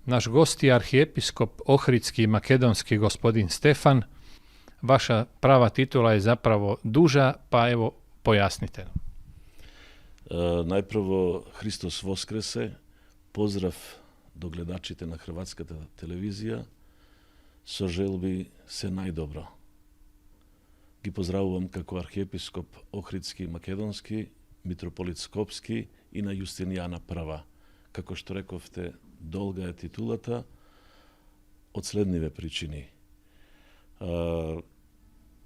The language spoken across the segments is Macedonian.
Naš gost je arhijepiskop Ohridski i makedonski gospodin Stefan. Vaša prava titula je zapravo duža, pa evo pojasnite. Najprvo Hristos Voskrese, pozdrav do gledačite na Hrvatska televizija, so želbi se najdobro. Gi pozdravujem kako arhijepiskop Ohridski i makedonski, mitropolit Skopski i na Justinijana prva. Kako što rekovte, dolga je titulata od slednive pričini.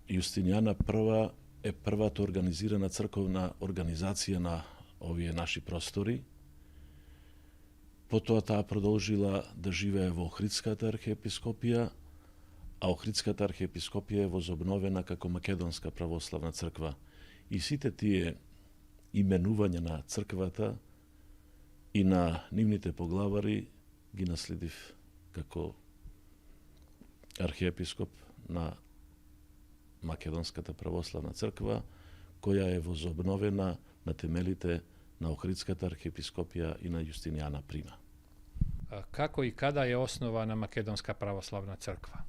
Justinijana prva je prva to organizirana crkovna organizacija na ovije naši prostori. Potom ta prodolžila da žive v Ohridskata arhijepiskopija, a Ohridskata arhijepiskopija je vozobnovena kako makedonska pravoslavna crkva. I site tije imenuvanja na crkvata i na nivnite poglavari gi naslidiv kako arhijepiskop na makedonskata pravoslavna crkva, koja je vozobnovena na temeljite na Ohridskata arhijepiskopija i na Justinijana prima. Kako i kada je osnovana makedonska pravoslavna crkva?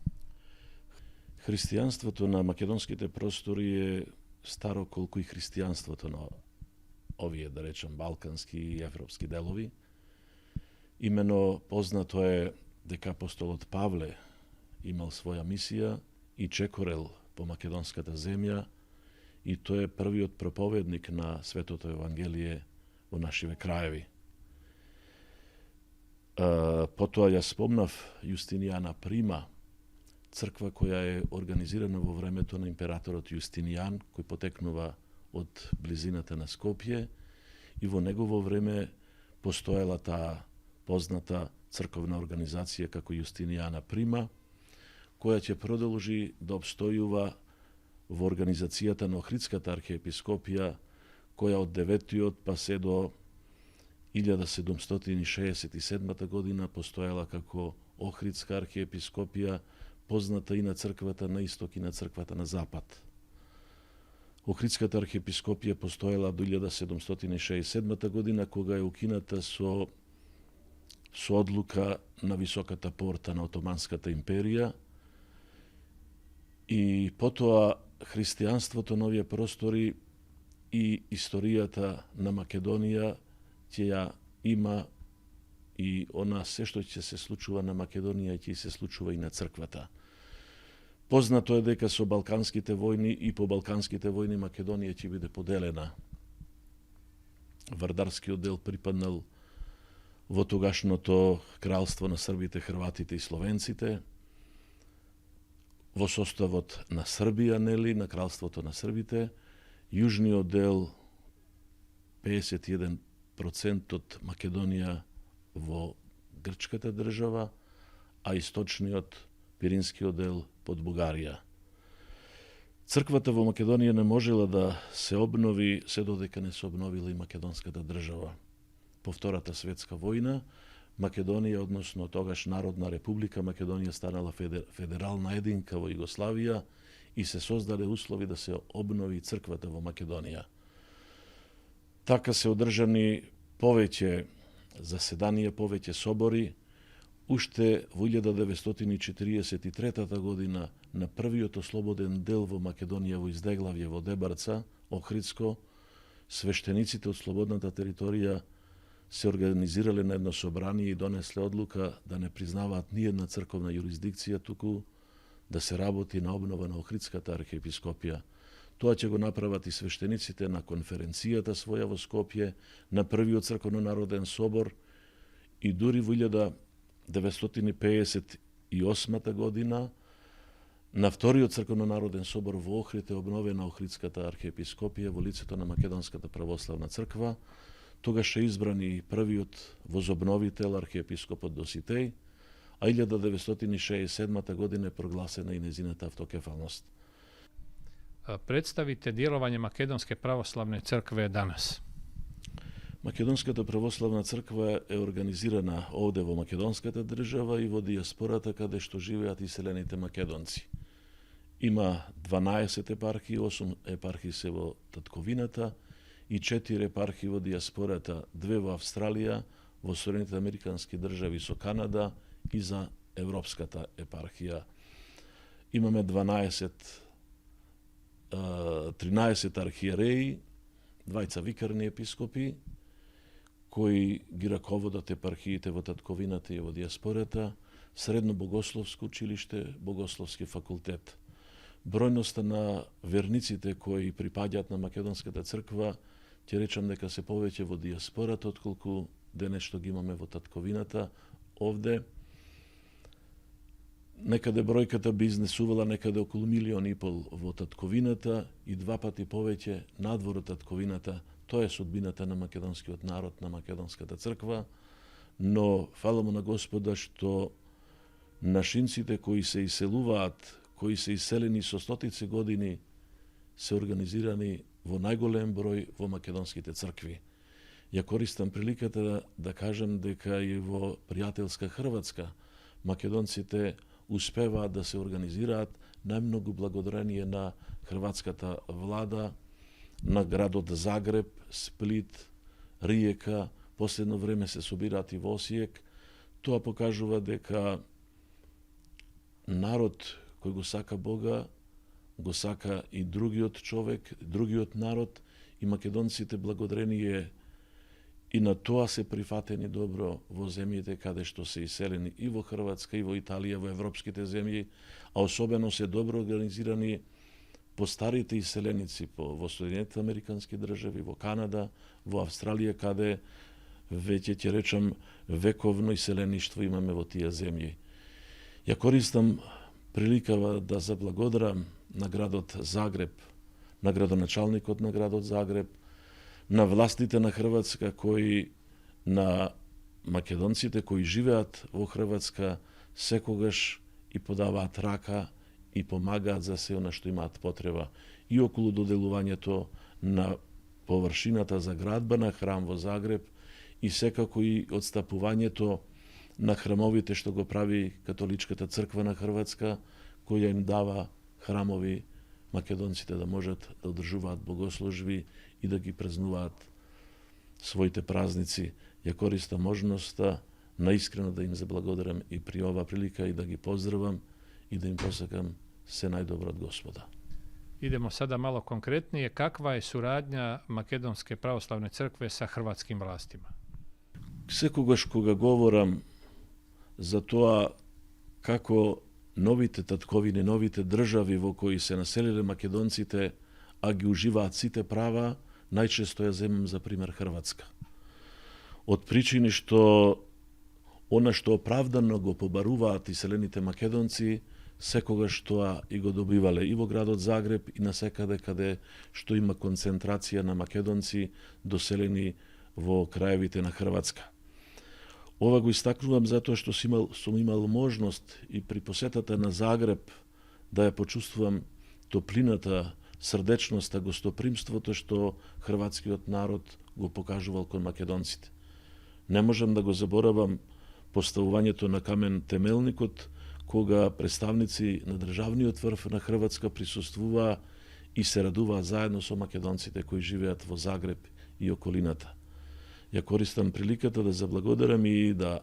Hristijanstvo to na makedonskite prostori je staro koliko i hristijanstvo to na ovije, da rečem, balkanski i evropski delovi. Imeno poznato je deka apostolot Pavle imal svoja misija i čekorel po makedonskata zemlja i to je prvi od propovednik na svetoto evangelije u našive krajevi. Potom ja spomnav Justinijana prima, crkva koja je organizirana vo vreme to na imperatorot Justinijan, koji poteknuva od blizinata na Skopje i vo njegovo vreme postojala ta poznata crkovna organizacija kako Justinijana prima, koja će prodolži da obstojuva v organizacijata na Ohridskata arhijepiskopija, koja od 9. pa se do 1767. godina postojala kako Ohridska arhijepiskopija, poznata i na crkvata na istok i na crkvata na zapad. Ohridskata arhijepiskopija postojala do 1767. godina, koga je ukinata su odluka na visokata porta na Otomanskata imperija i potom hristijanstvo to novije prostori i istorijata na Makedonija tjeja ima i ona sve što će se slučuva na Makedonija će se slučuva i na crkvata. Poznato je deka su balkanskite vojni i po balkanskite vojni Makedonija će biti podelena. Vardarski odel pripadnal vo togašno to kralstvo na Srbite, Hrvatite i Slovencite, vo sostavot na Srbija, neli, na kralstvo to na Srbite, južni odel 51% od Makedonija vo Grčkata država, a istočni od Pirinski odel pod Bugarija. Crkvata vo Makedoniji ne možela da se obnovi sve dodeka ne se obnovila i makedonskata država. Po Vtorata svjetska vojna, Makedonija, odnosno togaš Narodna republika Makedonija stanala federalna jedinka vo Jugoslavija i se sozdale uslovi da se obnovi crkvata vo Makedonija. Taka se održani poveće zasedanije, poveće sobori, ušte v 1943. godina na prviot osloboden del vo Makedonijevo izdeglavje vo Debarca, Ohridsko, sveštenicite od slobodnata teritorija se organizirale na jedno sobranije i donesle odluka da ne priznavat nijedna crkovna jurisdikcija tuku, da se raboti na obnova na Ohridskata arhijepiskopija. To će go napravati sveštenicite na konferencijata svoja vo Skopje, na prvi od crkovno-naroden sobor i duri v 1958. godina na vtori od crkovno-naroden sobor v Ohride obnovena Ohridskata arhijepiskopija vo liceto na makedonskata pravoslavna crkva. Toga še izbrani prvi od vozobnovitel arhijepiskopot Dositej, a 1967. godine proglasena i njezinata autokefalnost. Predstavite djelovanje Makedonske pravoslavne crkve danas. Makedonskata pravoslavna crkva je organizirana ovdje vo makedonskata država i vo dijasporata kada što žive iselenite Makedonci. Ima 12 eparhiji, 8 eparhiji se vo tatkovinata i 4 eparhiji vo dijasporata, 2 vo Avstralija, во Соединените Американски држави со Канада и за Европската епархија. Имаме 13 архиереи, двајца викарни епископи, кои ги раководат епархиите во татковината и во диаспората, Средно богословско училиште, Богословски факултет. Бројноста на верниците кои припаѓаат на Македонската црква, ќе речам дека се повеќе во диаспората, отколку денес што ги имаме во татковината овде. Некаде бројката би изнесувала некаде околу 1,5 милиони во татковината и 2 пати повеќе надвор од татковината. Тоа е судбината на македонскиот народ, на Македонската црква, но фала му на Господа што нашинците кои се иселуваат, кои се иселени со стотици години, се организирани во најголем број во македонските цркви. Ја користам приликата да кажам дека и во пријателска Хрватска македонците успеваат да се организираат најмногу благодарение на хрватската влада, на градот Загреб, Сплит, Риека, последно време се собираат и во Осијек. Тоа покажува дека народ кој го сака Бога, го сака и другиот човек, другиот народ, и македонците благодарение и на тоа се прифатени добро во земјите каде што се иселени и во Хрватска, и во Италија, во европските земји, а особено се добро организирани по старите иселеници во Соединените Американски држави, во Канада, во Австралија, каде веќе ќе речам вековно иселеништво имаме во тие земји. Ја користам приликава да заблагодарам на градот Загреб, на градоначалникот на градот Загреб, на властите на Хрватска, кои на македонците кои живеат во Хрватска секогаш и подаваат рака и помагаат за се она што имаат потреба и околу доделувањето на површината за градба на храм во Загреб и секако и отстапувањето на храмовите што го прави католичката црква на Хрватска, која им дава храмови македонците да можат да одржуваат богослужби и да ги празнуваат своите празници. Ја користам можноста наискрено да им заблагодарам и при ова прилика и да ги поздравам и да им посакам се најдобро од Господа. Idemo sada malo konkretnije. Kakva je suradnja Makedonske pravoslavne crkve sa hrvatskim vlastima? Секогаш кога говорам за тоа како новите татковини, новите држави во кои се населиле македонците, а ги уживаат сите права, најчесто ја земам за пример Хрватска. Од причини што она што оправдано го побаруваат иселените македонци, секогаш тоа и го добивале и во градот Загреб и насекаде каде што има концентрација на македонци доселени во краевите на Хрватска. Ова го истакнувам затоа што сум имал можност и при посетата на Загреб да ја почувствувам топлината, срдечноста, гостопримството што хрватскиот народ го покажувал кон македонците. Не можам да го заборавам поставувањето на камен темелникот, кога представници на државниот врв на Хрватска присуствуваа и се радуваа заедно со македонците кои живеат во Загреб и околината. Ја користам приликата да заблагодарам и да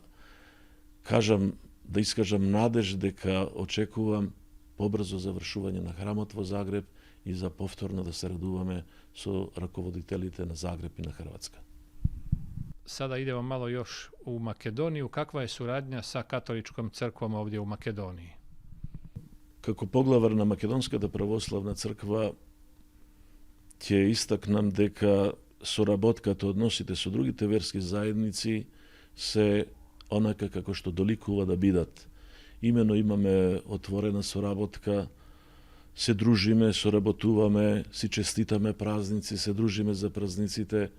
кажам, да искажам надеж дека очекувам побрзо завршување на храмот во Загреб и за повторно да се радуваме со раководителите на Загреб и на Хрватска. Sada idemo malo još u Makedoniju. Kakva je suradnja sa katoličkom crkvom ovdje u Makedoniji? Како поглавар на Македонската православна црква ќе истакнам дека соработката, односите со другите верски заедници се онака како што доликува да бидат. Имено имаме отворена соработка, се дружиме, соработуваме, си честитаме празници, се дружиме за празниците,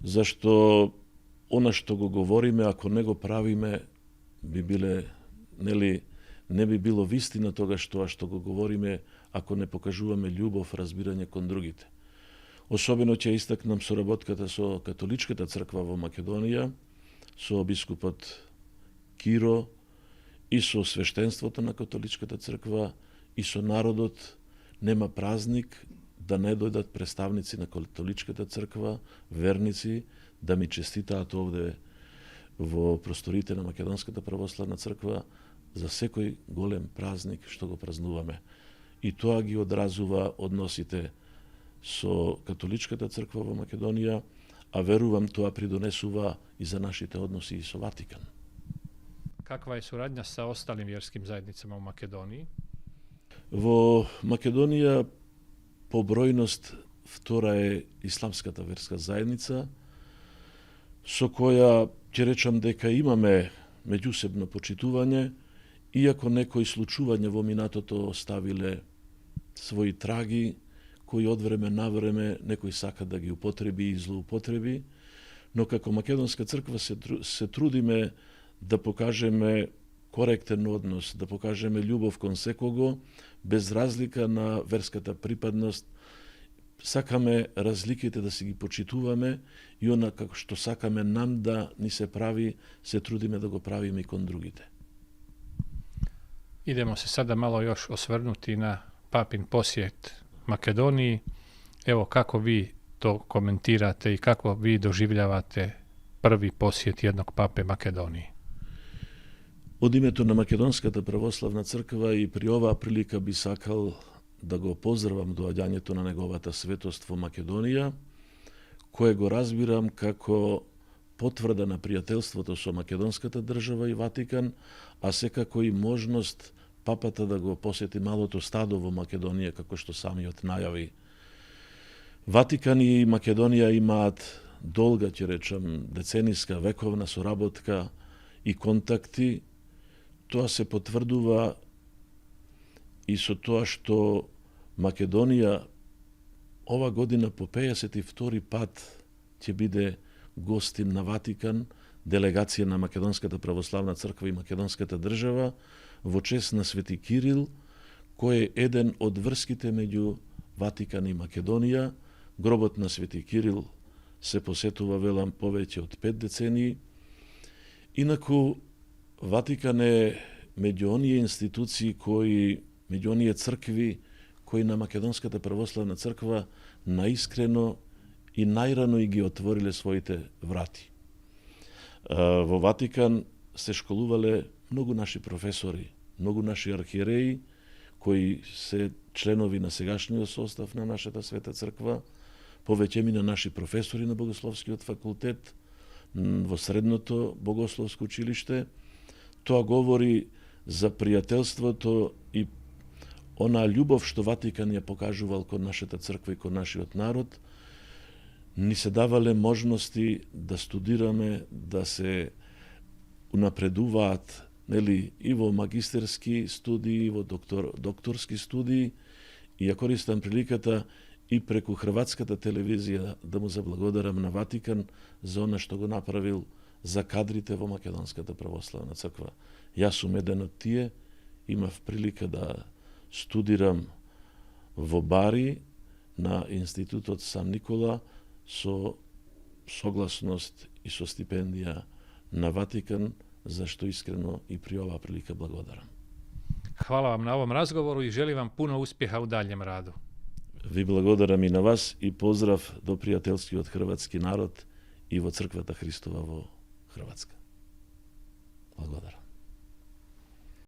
зашто она што го говориме, ако не го правиме, би биле, не би било вистина тогаш тоа што го говориме, ако не покажуваме љубов, разбирање кон другите. Особено ќе истакнам соработката со католичката црква во Македонија, со бискупот Киро и со свештенството на католичката црква и со народот. Нема празник да не дојдат представници на католичката црква, верници, да ми честитаат овде во просторите на Македонската православна црква за секој голем празник што го празнуваме. И тоа ги одразува односите со католичката црква во Македонија, а верувам тоа придонесува и за нашите односи со Ватикан. Каква е сурадња sa осталим вjerskим заедницама у Македонiji? Во Македонија по бројност втора е исламската верска заедница, со која ќе речам дека имаме меѓусебно почитување, иако некои случувања во минатото оставиле своји траги, кои од време на време некој сака да ги употреби и злоупотреби, но како Македонска црква се трудиме да покажеме коректен однос, да покажеме љубов кон секого, без разлика на верската припадност. Сакаме разликите да си ги почитуваме и она како што сакаме нам да ни се прави, се трудиме да го правиме и кон другите. Idemo se sada malo još osvrnuti na papin posjet Makedoniji. Evo kako vi to komentirate i kako vi doživljavate prvi posjet jednog pape Makedoniji? Од името на Македонската православна црква и при оваа прилика би сакал да го поздравам доаѓањето на неговата светост во Македонија, кое го разбирам како потврда на пријателството со Македонската држава и Ватикан, а секако и можност папата да го посети малото стадо во Македонија, како што самиот најави. Ватикан и Македонија имаат долга, ќе речам, децениска, вековна соработка и контакти. Тоа се потврдува и со тоа што Македонија ова година по 52 пат ќе биде гостин на Ватикан, делегација на Македонската православна црква и Македонската држава во чест на Свети Кирил, кој е еден од врските меѓу Ватикан и Македонија. Гробот на Свети Кирил се посетува, велам, повеќе од 5 децении. Инаку, Ватикан е меѓу оние институции меѓу оние цркви кои на Македонската православна црква наискрено и најрано и ги отвориле своите врати. Во Ватикан се школувале многу наши професори, многу наши архиереи, кои се членови на сегашниот состав на нашата света црква, повеќе на наши професори на Богословскиот факултет, во средното Богословско училиште. Тоа говори за пријателството и онаа љубов што Ватикан ја покажувал кон нашата црква и кон нашиот народ. Ни се давале можности да студираме, да се унапредуваат, и во магистерски студии, во докторски студии, и ја користам приликата и преку Хрватската телевизија да му заблагодарам на Ватикан за она што го направил за кадрите во Македонската православна црква. Јас сум еден од тие, имав прилика да студирам во Бари на Институтот Сан Никола со согласност и со стипендија на Ватикан, за што искрено и при оваа прилика благодарам. Hvala vam na ovom razgovoru i želim vam puno uspjeha u daljem radu. Ви благодарам и на вас и поздрав до пријателскиот хрватски народ и во црквата Христова во Хрватска. Благодарам.